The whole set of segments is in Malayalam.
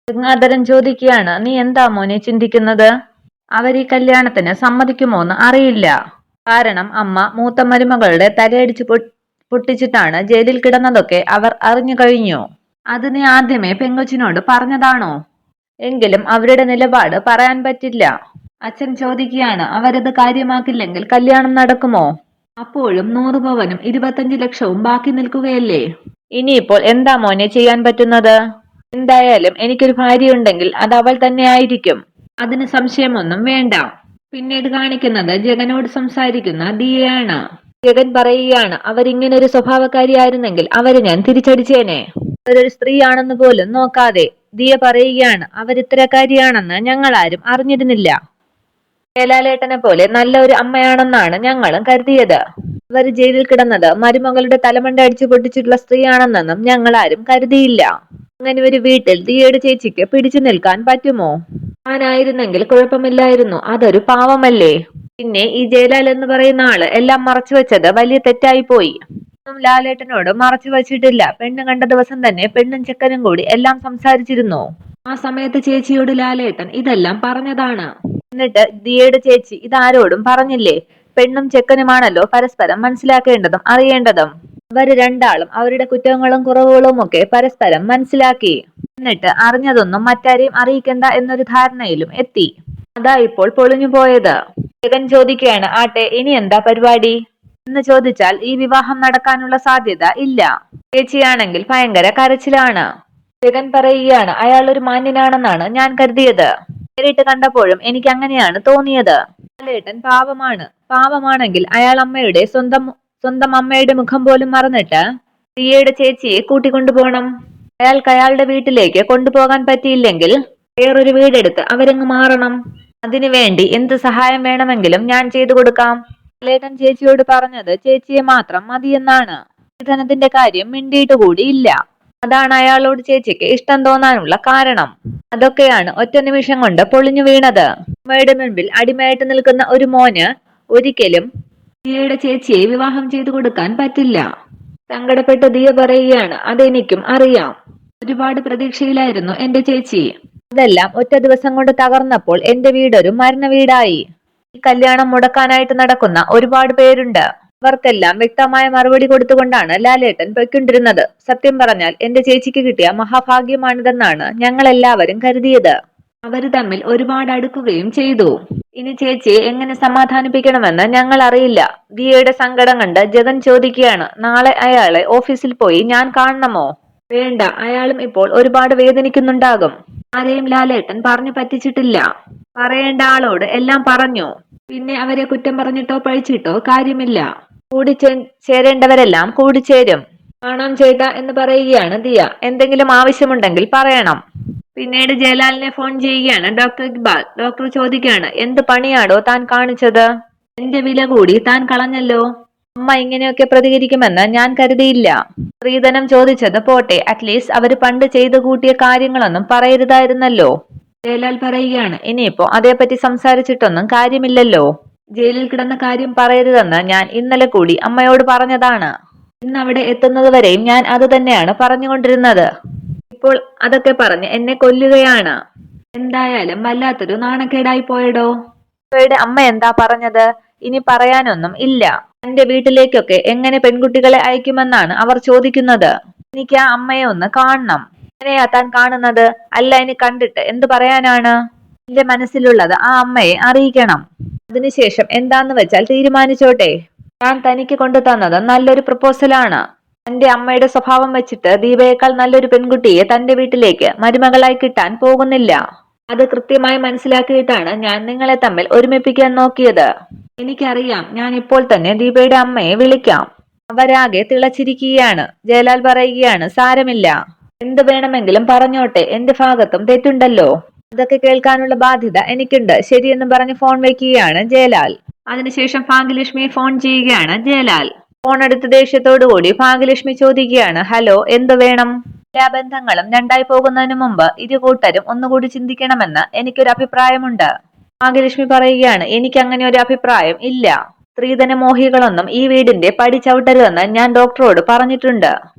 ഗംഗാധരൻ ചോദിക്കുകയാണ്, നീ എന്താ മോനെ ചിന്തിക്കുന്നത്? അവരീ കല്യാണത്തിന് സമ്മതിക്കുമോന്ന് അറിയില്ല. കാരണം അമ്മ മൂത്ത മരുമകളുടെ തലയടിച്ച് പൊട്ടിച്ചിട്ടാണ് ജയിലിൽ കിടന്നതൊക്കെ അവർ അറിഞ്ഞു കഴിഞ്ഞു. അത് നീ ആദ്യമേ പെങ്കൊച്ചിനോട് പറഞ്ഞതാണോ? എങ്കിലും അവരുടെ നിലപാട് പറയാൻ പറ്റില്ല. അച്ഛൻ ചോദിക്കുകയാണ്, അവരത് കാര്യമാക്കില്ലെങ്കിൽ കല്യാണം നടക്കുമോ? അപ്പോഴും 100 പവനും 25 ലക്ഷവും ബാക്കി നിൽക്കുകയല്ലേ? ഇനിയിപ്പോൾ എന്താ മോനെ ചെയ്യാൻ പറ്റുന്നത്? എന്തായാലും എനിക്കൊരു ഭാര്യയുണ്ടെങ്കിൽ അത് അവൾ തന്നെ ആയിരിക്കും. അതിന് സംശയമൊന്നും വേണ്ട. പിന്നീട് കാണിക്കുന്നത് ജഗനോട് സംസാരിക്കുന്ന ദിയയാണ്. ജഗൻ പറയുകയാണ്, അവരിങ്ങനൊരു സ്വഭാവക്കാരിയായിരുന്നെങ്കിൽ അവരെ ഞാൻ തിരിച്ചടിച്ചേനെ. അവരൊരു സ്ത്രീയാണെന്ന് പോലും നോക്കാതെ. ദിയ പറയുകയാണ്, അവരിത്തരക്കാരിയാണെന്ന് ഞങ്ങളാരും അറിഞ്ഞിരുന്നില്ല. ജയലാലേട്ടനെ പോലെ നല്ല ഒരു അമ്മയാണെന്നാണ് ഞങ്ങളും കരുതിയത്. അവർ ജയിലിൽ കിടന്നത് മരുമകളുടെ തലമണ്ട അടിച്ചു പൊട്ടിച്ചിട്ടുള്ള സ്ത്രീയാണെന്നൊന്നും ഞങ്ങളാരും കരുതിയില്ല. അങ്ങനെ ഒരു വീട്ടിൽ ദിയയുടെ ചേച്ചിക്ക് പിടിച്ചു നിൽക്കാൻ പറ്റുമോ? ഞാനായിരുന്നെങ്കിൽ കുഴപ്പമില്ലായിരുന്നു, അതൊരു പാവമല്ലേ. പിന്നെ ഈ ജയലാൽ എന്ന് പറയുന്ന ആള് എല്ലാം മറച്ചു വെച്ചത് വലിയ തെറ്റായി പോയി. ഒന്നും ലാലേട്ടനോട് മറച്ചു വച്ചിട്ടില്ല. പെണ്ണ് കണ്ട ദിവസം തന്നെ പെണ്ണും ചെക്കനും കൂടി എല്ലാം സംസാരിച്ചിരുന്നു. ആ സമയത്ത് ചേച്ചിയോട് ലാലേട്ടൻ ഇതെല്ലാം പറഞ്ഞതാണ്. എന്നിട്ട് ദിയയുടെ ചേച്ചി ഇതാരോടും പറഞ്ഞില്ലേ? പെണ്ണും ചെക്കനുമാണല്ലോ പരസ്പരം മനസ്സിലാക്കേണ്ടതും അറിയേണ്ടതും. അവര് രണ്ടാളും അവരുടെ കുറ്റങ്ങളും കുറവുകളും ഒക്കെ പരസ്പരം മനസ്സിലാക്കി. എന്നിട്ട് അറിഞ്ഞതൊന്നും മറ്റാരെയും അറിയിക്കണ്ട എന്നൊരു ധാരണയിലും എത്തി. അതാ ഇപ്പോൾ പൊളിഞ്ഞു പോയത്. ജഗൻ ചോദിക്കുകയാണ്, ആട്ടെ ഇനി എന്താ പരിപാടി എന്ന് ചോദിച്ചാൽ ഈ വിവാഹം നടക്കാനുള്ള സാധ്യത ഇല്ല. ചേച്ചിയാണെങ്കിൽ ഭയങ്കര കരച്ചിലാണ്. ജഗൻ പറയുകയാണ്, അയാൾ ഒരു മാന്യനാണെന്നാണ് ഞാൻ കരുതിയത്. നേരിട്ട് കണ്ടപ്പോഴും എനിക്ക് അങ്ങനെയാണ് തോന്നിയത്. ലാലേട്ടൻ പാവമാണെങ്കിൽ അയാൾ അമ്മയുടെ സ്വന്തം അമ്മയുടെ മുഖം പോലും മറന്നിട്ട് ദിയയുടെ ചേച്ചിയെ കൂട്ടിക്കൊണ്ടുപോകണം. അയാൾക്ക് അയാളുടെ വീട്ടിലേക്ക് കൊണ്ടുപോകാൻ പറ്റിയില്ലെങ്കിൽ വേറൊരു വീടെടുത്ത് അവരങ്ങ് മാറണം. അതിനുവേണ്ടി എന്ത് സഹായം വേണമെങ്കിലും ഞാൻ ചെയ്തു കൊടുക്കാം. ലാലേട്ടൻ ചേച്ചിയോട് പറഞ്ഞത് ചേച്ചിയെ മാത്രം മതിയെന്നാണ്. ധനത്തിന്റെ കാര്യം മിണ്ടിയിട്ട് കൂടിയില്ല. അതാണ് അയാളോട് ചേച്ചിക്ക് ഇഷ്ടം തോന്നാനുള്ള കാരണം. അതൊക്കെയാണ് ഒറ്റ നിമിഷം കൊണ്ട് പൊളിഞ്ഞു വീണത്. അമ്മയുടെ മുൻപിൽ അടിമയായിട്ട് നിൽക്കുന്ന ഒരു മോന് ഒരിക്കലും ദിയയുടെ ചേച്ചിയെ വിവാഹം ചെയ്തു കൊടുക്കാൻ പറ്റില്ല. സങ്കടപ്പെട്ട് ദിയ പറയുകയാണ്, അതെനിക്കും അറിയാം. ഒരുപാട് പ്രതീക്ഷയിലായിരുന്നു എന്റെ ചേച്ചി. ഇതെല്ലാം ഒറ്റ ദിവസം കൊണ്ട് തകർന്നപ്പോൾ എന്റെ വീടൊരു മരണ വീടായി. ഈ കല്യാണം മുടക്കാനായിട്ട് നടക്കുന്ന ഒരുപാട് പേരുണ്ട്. അവർക്കെല്ലാം വ്യക്തമായ മറുപടി കൊടുത്തുകൊണ്ടാണ് ലാലേട്ടൻ പൊയ്ക്കൊണ്ടിരുന്നത്. സത്യം പറഞ്ഞാൽ എന്റെ ചേച്ചിക്ക് കിട്ടിയ മഹാഭാഗ്യമാണിതെന്നാണ് ഞങ്ങൾ എല്ലാവരും കരുതിയത്. അവര് തമ്മിൽ ഒരുപാട് അടുക്കുകയും ചെയ്തു. ഇനി ചേച്ചിയെ എങ്ങനെ സമാധാനിപ്പിക്കണമെന്ന് ഞങ്ങൾ അറിയില്ല. ദിയയുടെ സങ്കടം കണ്ട് ജഗൻ ചോദിക്കുകയാണ്, നാളെ അയാളെ ഓഫീസിൽ പോയി ഞാൻ കാണണമോ? വേണ്ട, അയാളും ഇപ്പോൾ ഒരുപാട് വേദനിക്കുന്നുണ്ടാകും. ആരെയും ലാലേട്ടൻ പറഞ്ഞു പറ്റിച്ചിട്ടില്ല. പറയേണ്ട ആളോട് എല്ലാം പറഞ്ഞു. പിന്നെ അവരെ കുറ്റം പറഞ്ഞിട്ടോ പഴിച്ചിട്ടോ കാര്യമില്ല. ചേരേണ്ടവരെല്ലാം കൂടിച്ചേരും. കാണാം ചേട്ടാ എന്ന് പറയുകയാണ് ദിയ. എന്തെങ്കിലും ആവശ്യമുണ്ടെങ്കിൽ പറയണം. പിന്നീട് ജയലാലിനെ ഫോൺ ചെയ്യുകയാണ് ഡോക്ടർ ഇക്ബാൽ. ഡോക്ടർ ചോദിക്കുകയാണ്, എന്ത് പണിയാടോ താൻ കാണിച്ചത്? എന്റെ വില കൂടി താൻ കളഞ്ഞല്ലോ. അമ്മ ഇങ്ങനെയൊക്കെ പ്രതികരിക്കുമെന്ന് ഞാൻ കരുതിയില്ല. സ്ത്രീധനം ചോദിച്ചത് പോട്ടെ, അറ്റ്ലീസ്റ്റ് അവര് പണ്ട് ചെയ്തു കൂട്ടിയ കാര്യങ്ങളൊന്നും പറയരുതായിരുന്നല്ലോ. ജയലാൽ പറയുകയാണ്, ഇനിയിപ്പോ അതേപറ്റി സംസാരിച്ചിട്ടൊന്നും കാര്യമില്ലല്ലോ. ജയിലിൽ കിടന്ന കാര്യം പറയരുതെന്ന് ഞാൻ ഇന്നലെ കൂടി അമ്മയോട് പറഞ്ഞതാണ്. ഇന്ന് അവിടെ എത്തുന്നത് വരെയും ഞാൻ അത് തന്നെയാണ് പറഞ്ഞുകൊണ്ടിരുന്നത്. ഇപ്പോൾ അതൊക്കെ പറഞ്ഞ് എന്നെ കൊല്ലുകയാണ്. എന്തായാലും വല്ലാത്തൊരു നാണക്കേടായി പോയടോ. അവരുടെ അമ്മ എന്താ പറഞ്ഞത്? ഇനി പറയാനൊന്നും ഇല്ല. എന്റെ വീട്ടിലേക്കൊക്കെ എങ്ങനെ പെൺകുട്ടികളെ അയക്കുമെന്നാണ് അവർ ചോദിക്കുന്നത്. എനിക്ക് ആ അമ്മയെ ഒന്ന് കാണണം. എങ്ങനെയാ താൻ കാണുന്നത്? അല്ല, ഇനി കണ്ടിട്ട് എന്ത് പറയാനാണ്? എന്റെ മനസ്സിലുള്ളത് ആ അമ്മയെ അറിയിക്കണം. അതിനുശേഷം എന്താന്ന് വെച്ചാൽ തീരുമാനിച്ചോട്ടെ. ഞാൻ തനിക്ക് കൊണ്ടു തന്നത് നല്ലൊരു പ്രപ്പോസലാണ്. തന്റെ അമ്മയുടെ സ്വഭാവം വെച്ചിട്ട് ദീപയേക്കാൾ നല്ലൊരു പെൺകുട്ടിയെ തന്റെ വീട്ടിലേക്ക് മരുമകളായി കിട്ടാൻ പോകുന്നില്ല. അത് കൃത്യമായി മനസ്സിലാക്കിയിട്ടാണ് ഞാൻ നിങ്ങളെ തമ്മിൽ ഒരുമിപ്പിക്കാൻ നോക്കിയത്. എനിക്കറിയാം, ഞാൻ ഇപ്പോൾ തന്നെ ദീപയുടെ അമ്മയെ വിളിക്കാം. അവരാകെ തിളച്ചിരിക്കുകയാണ്. ജയലാൽ പറയുകയാണ്, സാരമില്ല, എന്ത് വേണമെങ്കിലും പറഞ്ഞോട്ടെ, എന്റെ ഭാഗത്തും തെറ്റുണ്ടല്ലോ. അതൊക്കെ കേൾക്കാനുള്ള ബാധ്യത എനിക്കുണ്ട്. ശരിയെന്ന് പറഞ്ഞ് ഫോൺ വയ്ക്കുകയാണ് ജയലാൽ. അതിനുശേഷം ഭാഗ്യലക്ഷ്മിയെ ഫോൺ ചെയ്യുകയാണ് ജയലാൽ. ഫോൺ എടുത്ത് ദേഷ്യത്തോടുകൂടി ഭാഗ്യലക്ഷ്മി ചോദിക്കുകയാണ്, ഹലോ, എന്ത് വേണം? എല്ലാ ബന്ധങ്ങളും രണ്ടായി പോകുന്നതിന് മുമ്പ് ഇരു കൂട്ടരും ഒന്നുകൂടി ചിന്തിക്കണമെന്ന് എനിക്കൊരു അഭിപ്രായമുണ്ട്. ഭാഗ്യലക്ഷ്മി പറയുകയാണ്, എനിക്ക് അങ്ങനെ ഒരു അഭിപ്രായം ഇല്ല. സ്ത്രീധന മോഹികളൊന്നും ഈ വീടിന്റെ പടി ചവിട്ടരുതെന്ന് ഞാൻ ഡോക്ടറോട് പറഞ്ഞിട്ടുണ്ട്.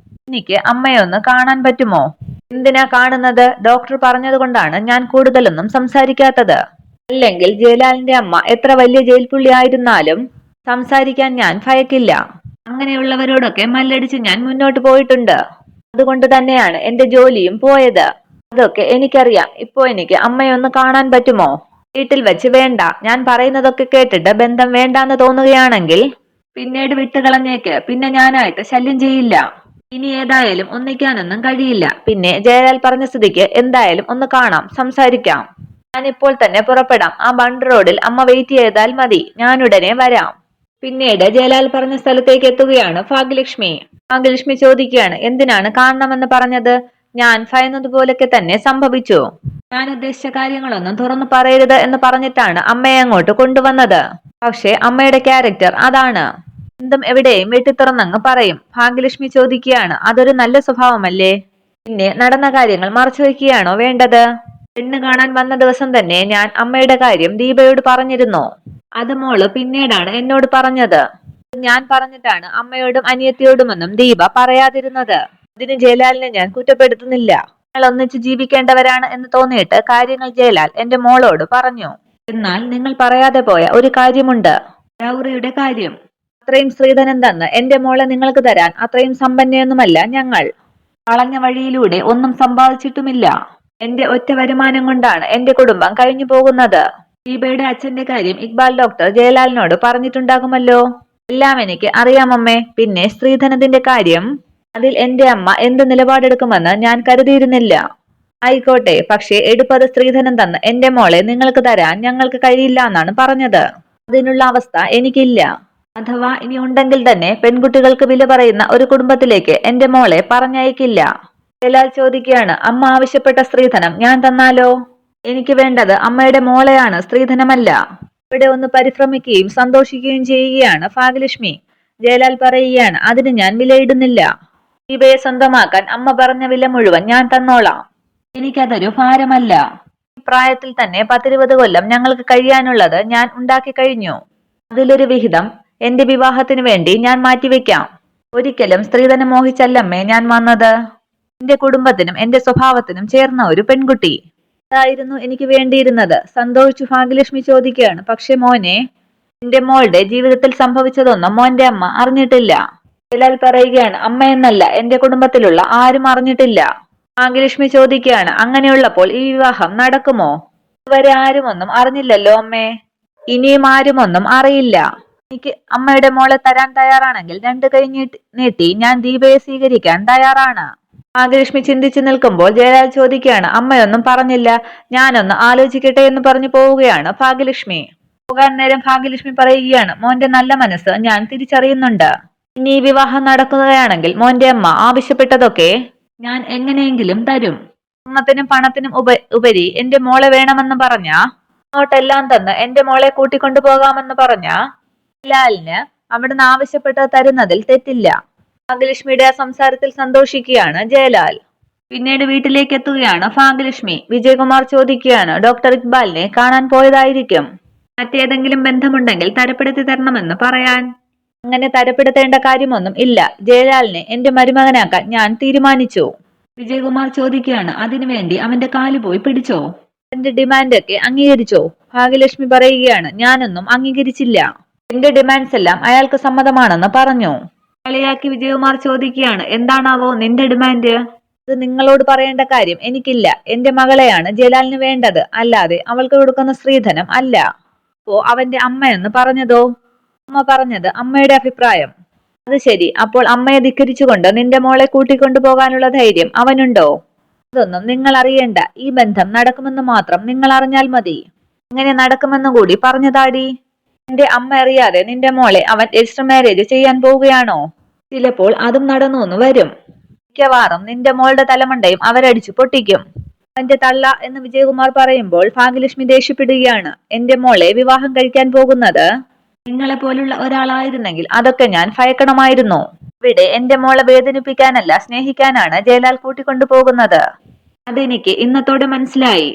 എനിക്ക് അമ്മയെ ഒന്ന് കാണാൻ പറ്റുമോ? എന്തിനാ കാണുന്നത്? ഡോക്ടർ പറഞ്ഞതുകൊണ്ടാണ് ഞാൻ കൂടുതലൊന്നും സംസാരിക്കാത്തത്. അല്ലെങ്കിൽ ജയലാലിന്റെ അമ്മ എത്ര വലിയ ജയിൽ പുള്ളി ആയിരുന്നാലും സംസാരിക്കാൻ ഞാൻ ഭയക്കില്ല. അങ്ങനെയുള്ളവരോടൊക്കെ മല്ലടിച്ച് ഞാൻ മുന്നോട്ട് പോയിട്ടുണ്ട്. അതുകൊണ്ട് തന്നെയാണ് എന്റെ ജോലിയും പോയത്. അതൊക്കെ എനിക്കറിയാം. ഇപ്പോ എനിക്ക് അമ്മയെ ഒന്ന് കാണാൻ പറ്റുമോ? വീട്ടിൽ വെച്ച് വേണ്ട. ഞാൻ പറയുന്നതൊക്കെ കേട്ടിട്ട് ബന്ധം വേണ്ടാന്ന് തോന്നുകയാണെങ്കിൽ പിന്നീട് വിട്ടുകളഞ്ഞേക്ക്. പിന്നെ ഞാനായിട്ട് ശല്യം ചെയ്യില്ല. ഇനി ഏതായാലും ഒന്നിക്കാനൊന്നും കഴിയില്ല. പിന്നെ ജയലാൽ പറഞ്ഞ സ്ഥിതിക്ക് എന്തായാലും ഒന്ന് കാണാം, സംസാരിക്കാം. ഞാനിപ്പോൾ തന്നെ പുറപ്പെടാം. ആ ബണ്ട് റോഡിൽ അമ്മ വെയിറ്റ് ചെയ്താൽ മതി. ഞാനുടനെ വരാം. പിന്നീട് ജയലാൽ പറഞ്ഞ സ്ഥലത്തേക്ക് എത്തുകയാണ് ഭാഗ്യലക്ഷ്മി. ഭാഗ്യലക്ഷ്മി ചോദിക്കുകയാണ്, എന്തിനാണ് കാണണമെന്ന് പറഞ്ഞത്? ഞാൻ ഭയന്നതുപോലൊക്കെ തന്നെ സംഭവിച്ചു. ഞാൻ ഉദ്ദേശിച്ച കാര്യങ്ങളൊന്നും തുറന്നു പറയരുത് എന്ന് പറഞ്ഞിട്ടാണ് അമ്മയെ അങ്ങോട്ട് കൊണ്ടുവന്നത്. പക്ഷെ അമ്മയുടെ ക്യാരക്ടർ അതാണ്. എന്തും എവിടെയും വെട്ടിത്തുറന്നങ്ങ് പറയും. ഭാഗ്യലക്ഷ്മി ചോദിക്കുകയാണ്, അതൊരു നല്ല സ്വഭാവമല്ലേ? പിന്നെ നടന്ന കാര്യങ്ങൾ മറച്ചു വയ്ക്കുകയാണോ വേണ്ടത്? പെണ്ണ് കാണാൻ വന്ന ദിവസം തന്നെ ഞാൻ അമ്മയുടെ കാര്യം ദീപയോട് പറഞ്ഞിരുന്നു. അത് മോള് പിന്നീടാണ് എന്നോട് പറഞ്ഞത്. ഞാൻ പറഞ്ഞിട്ടാണ് അമ്മയോടും അനിയത്തിയോടുമൊന്നും ദീപ പറയാതിരുന്നത്. ഇതിന് ജയലാലിനെ ഞാൻ കുറ്റപ്പെടുത്തുന്നില്ല. ഞങ്ങൾ ഒന്നിച്ച് ജീവിക്കേണ്ടവരാണ് എന്ന് തോന്നിയിട്ട് കാര്യങ്ങൾ ജയലാൽ എന്റെ മോളോട് പറഞ്ഞു. എന്നാൽ നിങ്ങൾ പറയാതെ പോയ ഒരു കാര്യമുണ്ട്, ഡൗറിയുടെ കാര്യം. അത്രയും സ്ത്രീധനം തന്ന് എന്റെ മോളെ നിങ്ങൾക്ക് തരാൻ അത്രയും സമ്പന്നയൊന്നുമല്ല ഞങ്ങൾ. വളഞ്ഞ വഴിയിലൂടെ ഒന്നും സമ്പാദിച്ചിട്ടുമില്ല. എന്റെ ഒറ്റ വരുമാനം കൊണ്ടാണ് എന്റെ കുടുംബം കഴിഞ്ഞു പോകുന്നത്. ദീപയുടെ അച്ഛന്റെ കാര്യം ഇക്ബാൽ ഡോക്ടർ ജയലാലിനോട് പറഞ്ഞിട്ടുണ്ടാകുമല്ലോ. എല്ലാം എനിക്ക് അറിയാമമ്മേ. പിന്നെ സ്ത്രീധനത്തിന്റെ കാര്യം, അതിൽ എന്റെ അമ്മ എന്ത് നിലപാടെടുക്കുമെന്ന് ഞാൻ കരുതിയിരുന്നില്ല. ആയിക്കോട്ടെ, പക്ഷേ എടുപ്പത് സ്ത്രീധനം തന്ന് എന്റെ മോളെ നിങ്ങൾക്ക് തരാൻ ഞങ്ങൾക്ക് കഴിയില്ല എന്നാണ് പറഞ്ഞത്. അതിനുള്ള അവസ്ഥ എനിക്കില്ല. അഥവാ ഇനി ഉണ്ടെങ്കിൽ തന്നെ പെൺകുട്ടികൾക്ക് വില പറയുന്ന ഒരു കുടുംബത്തിലേക്ക് എന്റെ മോളെ പറഞ്ഞയക്കില്ല. ജയലാൽ ചോദിക്കുകയാണ്, അമ്മ ആവശ്യപ്പെട്ട സ്ത്രീധനം ഞാൻ തന്നാലോ? എനിക്ക് വേണ്ടത് അമ്മയുടെ മോളെയാണ്, സ്ത്രീധനമല്ല. ഇവിടെ ഒന്ന് പരിഭ്രമിക്കുകയും സന്തോഷിക്കുകയും ചെയ്യുകയാണ് ഭാഗ്യലക്ഷ്മി. ജയലാൽ പറയുകയാണ്, അതിന് ഞാൻ വിലയിടുന്നില്ല. ദീപയെ സ്വന്തമാക്കാൻ അമ്മ പറഞ്ഞ വില മുഴുവൻ ഞാൻ തന്നോളാം. എനിക്കതൊരു ഭാരമല്ല. ഈ പ്രായത്തിൽ തന്നെ 10-20 കൊല്ലം ഞങ്ങൾക്ക് കഴിയാനുള്ളത് ഞാൻ ഉണ്ടാക്കി കഴിഞ്ഞു. അതിലൊരു വിഹിതം എന്റെ വിവാഹത്തിന് വേണ്ടി ഞാൻ മാറ്റിവെക്കാം. ഒരിക്കലും സ്ത്രീധനം മോഹിച്ചല്ലമ്മേ ഞാൻ വന്നത്. എന്റെ കുടുംബത്തിനും എന്റെ സ്വഭാവത്തിനും ചേർന്ന ഒരു പെൺകുട്ടി, അതായിരുന്നു എനിക്ക് വേണ്ടിയിരുന്നത്. സന്തോഷിച്ചു ഭാഗ്യലക്ഷ്മി ചോദിക്കുകയാണ്, പക്ഷെ മോനെ, എന്റെ മോളുടെ ജീവിതത്തിൽ സംഭവിച്ചതൊന്നും മോന്റെ അമ്മ അറിഞ്ഞിട്ടില്ല. ജയലാൽ പറയുകയാണ്, അമ്മ എന്നല്ല എന്റെ കുടുംബത്തിലുള്ള ആരും അറിഞ്ഞിട്ടില്ല. ഭാഗ്യലക്ഷ്മി ചോദിക്കുകയാണ്, അങ്ങനെയുള്ളപ്പോൾ ഈ വിവാഹം നടക്കുമോ? ഇതുവരെ ആരും ഒന്നും അറിഞ്ഞില്ലല്ലോ അമ്മേ. ഇനിയും ആരും ഒന്നും അറിയില്ല. എനിക്ക് അമ്മയുടെ മോളെ തരാൻ തയ്യാറാണെങ്കിൽ 2 കൈ നീട്ടി ഞാൻ ദീപയെ സ്വീകരിക്കാൻ തയ്യാറാണ്. ഭാഗ്യലക്ഷ്മി ചിന്തിച്ചു നിൽക്കുമ്പോൾ ജയലാൽ ചോദിക്കുകയാണ്, അമ്മയൊന്നും പറഞ്ഞില്ല, ഞാനൊന്ന് ആലോചിക്കട്ടെ എന്ന് പറഞ്ഞു പോവുകയാണ് ഭാഗ്യലക്ഷ്മി. പോകാൻ നേരം ഭാഗ്യലക്ഷ്മി പറയുകയാണ്, മോന്റെ നല്ല മനസ്സ് ഞാൻ തിരിച്ചറിയുന്നുണ്ട്. ഇനി ഈ വിവാഹം നടക്കുകയാണെങ്കിൽ മോന്റെ അമ്മ ആവശ്യപ്പെട്ടതൊക്കെ ഞാൻ എങ്ങനെയെങ്കിലും തരും. സ്വർണത്തിനും പണത്തിനും ഉപരി എന്റെ മോളെ വേണമെന്ന് പറഞ്ഞ അങ്ങോട്ടെല്ലാം തന്ന് എന്റെ മോളെ കൂട്ടിക്കൊണ്ടു പോകാമെന്ന് പറഞ്ഞ ജയലാലിന് അവിടുന്ന് ആവശ്യപ്പെട്ടത് തരുന്നതിൽ തെറ്റില്ല. ഭാഗ്യലക്ഷ്മിയുടെ ആ സംസാരത്തിൽ സന്തോഷിക്കുകയാണ് ജയലാൽ. പിന്നീട് വീട്ടിലേക്ക് എത്തുകയാണ് ഭാഗ്യലക്ഷ്മി. വിജയകുമാർ ചോദിക്കുകയാണ്, ഡോക്ടർ ഇക്ബാലിനെ കാണാൻ പോയതായിരിക്കും. മറ്റേതെങ്കിലും ബന്ധമുണ്ടെങ്കിൽ തരപ്പെടുത്തി തരണമെന്ന് പറയാൻ. അങ്ങനെ തരപ്പെടുത്തേണ്ട കാര്യമൊന്നും ഇല്ല. ജയലാലിനെ എന്റെ മരുമകനാക്കാൻ ഞാൻ തീരുമാനിച്ചു. വിജയകുമാർ ചോദിക്കുകയാണ്, അതിനുവേണ്ടി അവന്റെ കാല് പോയി പിടിച്ചോ? എന്റെ ഡിമാൻഡൊക്കെ അംഗീകരിച്ചോ? ഭാഗ്യലക്ഷ്മി പറയുകയാണ്, ഞാനൊന്നും അംഗീകരിച്ചില്ല. എന്റെ ഡിമാൻഡ്സ് എല്ലാം അയാൾക്ക് സമ്മതമാണെന്ന് പറഞ്ഞു. കളിയാക്കി വിജയകുമാർ ചോദിക്കുകയാണ്, എന്താണാവോ നിന്റെ ഡിമാൻഡ്? അത് നിങ്ങളോട് പറയേണ്ട കാര്യം എനിക്കില്ല. എന്റെ മകളെയാണ് ജയലാലിന് വേണ്ടത്, അല്ലാതെ അവൾക്ക് കൊടുക്കുന്ന സ്ത്രീധനം അല്ല. അപ്പോ അവന്റെ അമ്മയെന്ന് പറഞ്ഞതോ? അമ്മ പറഞ്ഞത് അമ്മയുടെ അഭിപ്രായം. അത് ശരി. അപ്പോൾ അമ്മയെ ധിക്കരിച്ചുകൊണ്ട് നിന്റെ മോളെ കൂട്ടിക്കൊണ്ടു പോകാനുള്ള ധൈര്യം അവനുണ്ടോ? അതൊന്നും നിങ്ങൾ അറിയേണ്ട. ഈ ബന്ധം നടക്കുമെന്ന് മാത്രം നിങ്ങൾ അറിഞ്ഞാൽ മതി. ഇങ്ങനെ നടക്കുമെന്ന് കൂടി പറഞ്ഞതാടി. എന്റെ അമ്മ അറിയാതെ നിന്റെ മോളെ അവൻ രജിസ്റ്റർ മാരേജ് ചെയ്യാൻ പോവുകയാണോ? ചിലപ്പോൾ അതും നടന്നു എന്ന് വരും. മിക്കവാറും നിന്റെ മോളുടെ തലമണ്ടയും അവരടിച്ചു പൊട്ടിക്കും. അവന്റെ തള്ള എന്ന് വിജയകുമാർ പറയുമ്പോൾ ഭാഗ്യലക്ഷ്മി ദേഷ്യപ്പെടുകയാണ്. എന്റെ മോളെ വിവാഹം കഴിക്കാൻ പോകുന്നത് നിങ്ങളെ പോലുള്ള ഒരാളായിരുന്നെങ്കിൽ അതൊക്കെ ഞാൻ ഭയക്കണമായിരുന്നു. ഇവിടെ എന്റെ മോളെ വേദനിപ്പിക്കാനല്ല, സ്നേഹിക്കാനാണ് ജയലാൽ കൂട്ടിക്കൊണ്ടു പോകുന്നത്. അതെനിക്ക് ഇന്നത്തോടെ മനസ്സിലായി.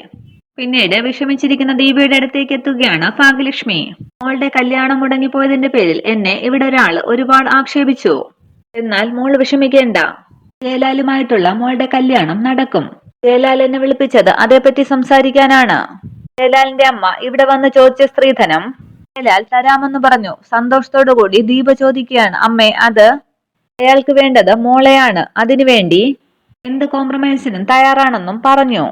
പിന്നീട് വിഷമിച്ചിരിക്കുന്ന ദീപയുടെ അടുത്തേക്ക് എത്തുകയാണ് ഭാഗ്യലക്ഷ്മി. മോളുടെ കല്യാണം മുടങ്ങിപ്പോയതിന്റെ പേരിൽ എന്നെ ഇവിടെ ഒരാൾ ഒരുപാട് ആക്ഷേപിച്ചു. എന്നാൽ മോൾ വിഷമിക്കേണ്ട. ജയലാലുമായിട്ടുള്ള മോളുടെ കല്യാണം നടക്കും. ജയലാൽ എന്നെ വിളിപ്പിച്ചത് അതേപ്പറ്റി സംസാരിക്കാനാണ്. ജയലാലിന്റെ അമ്മ ഇവിടെ വന്ന് ചോദിച്ച സ്ത്രീധനം ജയലാൽ തരാമെന്ന് പറഞ്ഞു. സന്തോഷത്തോടു കൂടി ദീപ ചോദിക്കുകയാണ്, അമ്മേ അത് അയാൾക്ക് വേണ്ടത് മോളെയാണ്, അതിനുവേണ്ടി എന്ത് കോംപ്രമൈസിനും തയ്യാറാണെന്നും പറഞ്ഞു.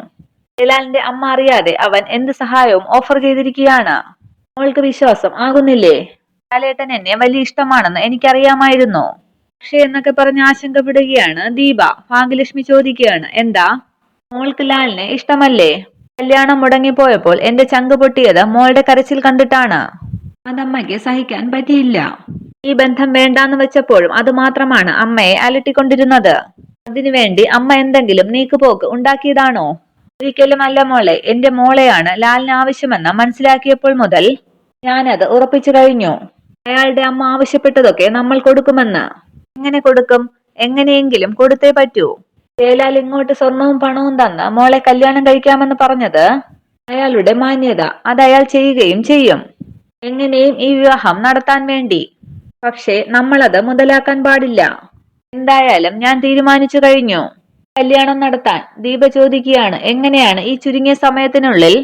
ജയലാലിന്റെ അമ്മ അറിയാതെ അവൻ എന്ത് സഹായവും ഓഫർ ചെയ്തിരിക്കുകയാണ്. മോൾക്ക് വിശ്വാസം ആകുന്നില്ലേ? ലാലേട്ടൻ എന്നെ വലിയ ഇഷ്ടമാണെന്ന് എനിക്കറിയാമായിരുന്നു. പക്ഷേ എന്നൊക്കെ പറഞ്ഞ് ആശങ്കപ്പെടുകയാണ് ദീപ. ഭാഗ്യലക്ഷ്മി ചോദിക്കുകയാണ്, എന്താ മോൾക്ക് ലാലിനെ ഇഷ്ടമല്ലേ? കല്യാണം മുടങ്ങിപ്പോയപ്പോൾ എന്റെ ചങ്ക് പൊട്ടിയത് മോളുടെ കരച്ചിൽ കണ്ടിട്ടാണ്. അതമ്മയ്ക്ക് സഹിക്കാൻ പറ്റിയില്ല. ഈ ബന്ധം വേണ്ടാന്ന് വെച്ചപ്പോഴും അത് മാത്രമാണ് അമ്മയെ അലട്ടിക്കൊണ്ടിരുന്നത്. അതിനുവേണ്ടി അമ്മ എന്തെങ്കിലും നീക്കുപോക്ക് ഉണ്ടാക്കിയതാണോ? ഒരിക്കലും അല്ല മോളെ. എന്റെ മോളെയാണ് ലാലിന് ആവശ്യമെന്ന് മനസ്സിലാക്കിയപ്പോൾ മുതൽ ഞാനത് ഉറപ്പിച്ചു കഴിഞ്ഞു. അയാളുടെ അമ്മ ആവശ്യപ്പെട്ടതൊക്കെ നമ്മൾ കൊടുക്കുമെന്ന്. എങ്ങനെ കൊടുക്കും? എങ്ങനെയെങ്കിലും കൊടുത്തേ പറ്റൂ. ജയലാൽ ഇങ്ങോട്ട് സ്വർണവും പണവും തന്ന് മോളെ കല്യാണം കഴിക്കാമെന്ന് പറഞ്ഞത് അയാളുടെ മാന്യത. അത് അയാൾ ചെയ്യുകയും ചെയ്യും, എങ്ങനെയും ഈ വിവാഹം നടത്താൻ വേണ്ടി. പക്ഷേ നമ്മളത് മുതലാക്കാൻ പാടില്ല. എന്തായാലും ഞാൻ തീരുമാനിച്ചു കഴിഞ്ഞു കല്യാണം നടത്താൻ. ദീപ ചോദിക്കുകയാണ്, എങ്ങനെയാണ് ഈ ചുരുങ്ങിയ സമയത്തിനുള്ളിൽ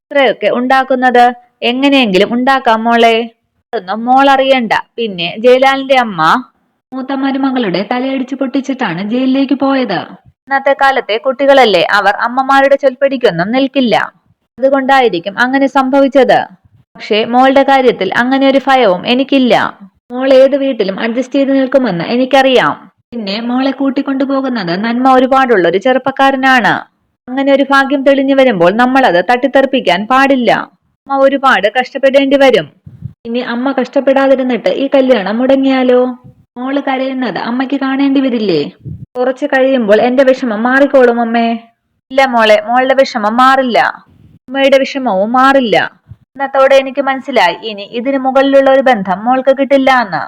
ഇത്രയൊക്കെ ഉണ്ടാക്കുന്നത്? എങ്ങനെയെങ്കിലും ഉണ്ടാക്കാം മോളെ. അതൊന്നും മോൾ അറിയണ്ട. പിന്നെ ജയലാലിന്റെ അമ്മ മൂത്ത മരുമകളുടെ തലയടിച്ചു പൊട്ടിച്ചിട്ടാണ് ജയിലിലേക്ക് പോയത്. ഇന്നത്തെ കാലത്തെ കുട്ടികളല്ലേ, അവർ അമ്മമാരുടെ ചൊൽപ്പടിക്കൊന്നും നിൽക്കില്ല. അതുകൊണ്ടായിരിക്കും അങ്ങനെ സംഭവിച്ചത്. പക്ഷേ മോളുടെ കാര്യത്തിൽ അങ്ങനെ ഒരു ഭയവും എനിക്കില്ല. മോൾ ഏത് വീട്ടിലും അഡ്ജസ്റ്റ് ചെയ്ത് നിൽക്കുമെന്ന് എനിക്കറിയാം. പിന്നെ മോളെ കൂട്ടിക്കൊണ്ടുപോകുന്നത് നന്മ ഒരുപാടുള്ള ഒരു ചെറുപ്പക്കാരനാണ്. അങ്ങനെ ഒരു ഭാഗ്യം തെളിഞ്ഞു വരുമ്പോൾ നമ്മളത് തട്ടിത്തെറിപ്പിക്കാൻ പാടില്ല. അമ്മ ഒരുപാട് കഷ്ടപ്പെടേണ്ടി വരും. ഇനി അമ്മ കഷ്ടപ്പെടാതിരുന്നിട്ട് ഈ കല്യാണം മുടങ്ങിയാലോ? മോള് കരയുന്നത് അമ്മയ്ക്ക് കാണേണ്ടി വരില്ലേ? കുറച്ച് കഴിയുമ്പോൾ എന്റെ വിഷമം മാറിക്കോളും അമ്മേ. ഇല്ല മോളെ, മോളുടെ വിഷമം മാറില്ല. അമ്മയുടെ വിഷമവും മാറില്ല. ഇന്നത്തോടെ എനിക്ക് മനസ്സിലായി ഇനി ഇതിന് മുകളിലുള്ള ഒരു ബന്ധം മോൾക്ക് കിട്ടില്ല എന്ന്.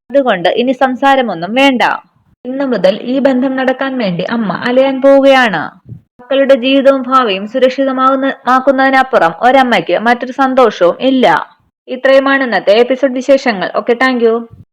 അതുകൊണ്ട് ഇനി സംസാരമൊന്നും വേണ്ട. ഇന്നു മുതൽ ഈ ബന്ധം നടക്കാൻ വേണ്ടി അമ്മ അലയാൻ പോവുകയാണ്. മക്കളുടെ ജീവിതവും ഭാവിയും സുരക്ഷിതമാക്കുന്നതിനപ്പുറം ഒരമ്മയ്ക്ക് മറ്റൊരു സന്തോഷവും ഇല്ല. ഇത്രയുമാണ് ഇന്നത്തെ എപ്പിസോഡ് വിശേഷങ്ങൾ. Okay, thank you.